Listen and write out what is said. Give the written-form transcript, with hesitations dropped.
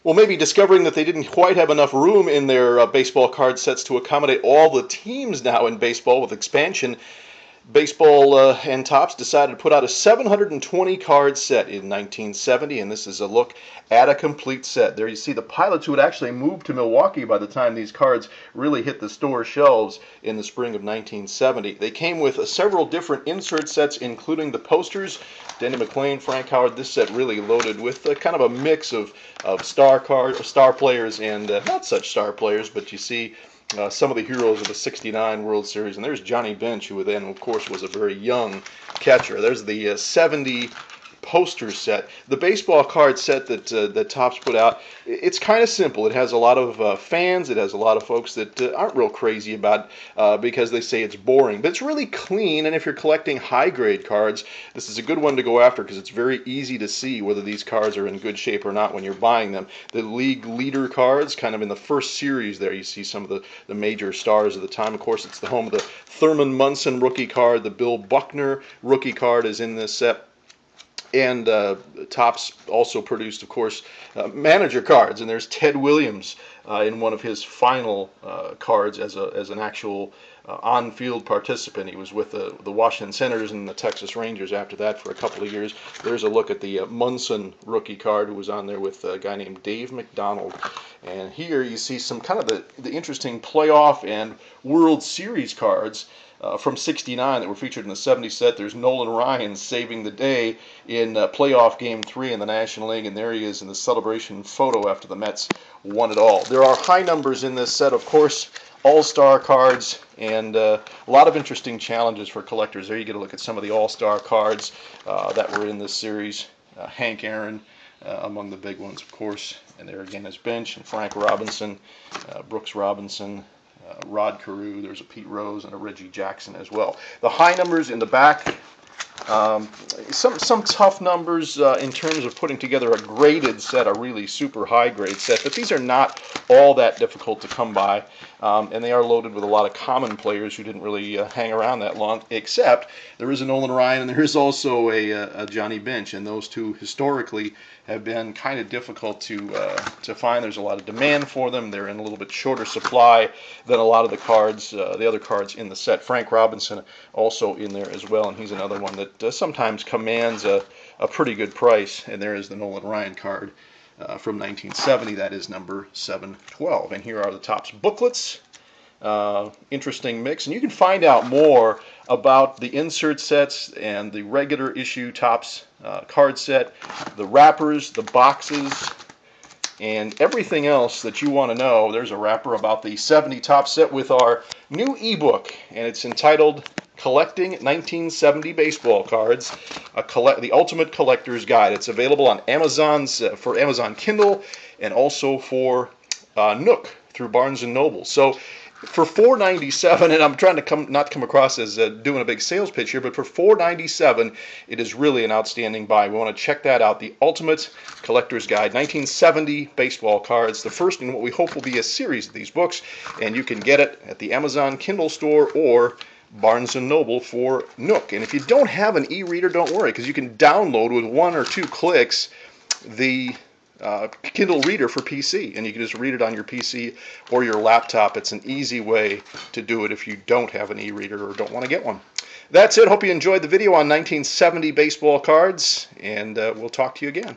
Well, maybe discovering that they didn't quite have enough room in their baseball card sets to accommodate all the teams now in baseball with expansion, Baseball and Topps decided to put out a 720 card set in 1970, and this is a look at a complete set. There you see the pilots who had actually moved to Milwaukee by the time these cards really hit the store shelves in the spring of 1970. They came with several different insert sets, including the posters. Denny McLain, Frank Howard. This set really loaded with kind of a mix of star players and not such star players, but you see some of the heroes of the '69 World Series. And there's Johnny Bench, who then, of course, was a very young catcher. There's the '70 poster set. The baseball card set that Topps put out, it's kind of simple. It has a lot of fans. It has a lot of folks that aren't real crazy about because they say it's boring. But it's really clean, and if you're collecting high-grade cards, this is a good one to go after because it's very easy to see whether these cards are in good shape or not when you're buying them. The league leader cards, kind of in the first series there, you see some of the major stars of the time. Of course, it's the home of the Thurman Munson rookie card. The Bill Buckner rookie card is in this set. And Topps also produced, of course, manager cards. And there's Ted Williams in one of his final cards as an actual on-field participant. He was with the Washington Senators and the Texas Rangers after that for a couple of years. There's a look at the Munson rookie card, who was on there with a guy named Dave McDonald. And here you see some kind of the interesting playoff and World Series cards from '69 that were featured in the '70 set. There's Nolan Ryan saving the day in playoff Game 3 in the National League, and there he is in the celebration photo after the Mets won it all. There are high numbers in this set, of course, all-star cards, and a lot of interesting challenges for collectors. There you get a look at some of the all-star cards that were in this series. Hank Aaron among the big ones, of course, and there again is Bench and Frank Robinson, Brooks Robinson, Rod Carew. There's a Pete Rose and a Reggie Jackson as well. The high numbers in the back, some tough numbers in terms of putting together a graded set, a really super high grade set, but these are not all that difficult to come by, and they are loaded with a lot of common players who didn't really hang around that long, except there is a Nolan Ryan and there is also a Johnny Bench, and those two historically have been kind of difficult to find. There's a lot of demand for them. They're in a little bit shorter supply than a lot of the cards, the other cards in the set. Frank Robinson also in there as well, and he's another one that sometimes commands a pretty good price. And there is the Nolan Ryan card from 1970. That is number 712. And here are the Topps booklets. Interesting mix, and you can find out more about the insert sets and the regular issue Topps card set, the wrappers, the boxes, and everything else that you want to know. There's a wrapper about the '70 Topps set with our new ebook, and it's entitled Collecting 1970 Baseball Cards, the Ultimate Collector's Guide. It's available on for Amazon Kindle and also for Nook through Barnes & Noble. So for $4.97, and I'm trying to not come across as doing a big sales pitch here, but for $4.97, it is really an outstanding buy. We want to check that out. The Ultimate Collector's Guide, 1970 baseball cards, the first in what we hope will be a series of these books, and you can get it at the Amazon Kindle store or Barnes & Noble for Nook. And if you don't have an e-reader, don't worry, because you can download with 1 or 2 clicks the Kindle Reader for PC, and you can just read it on your PC or your laptop. It's an easy way to do it if you don't have an e-reader or don't want to get one. That's it. Hope you enjoyed the video on 1970 baseball cards, and we'll talk to you again.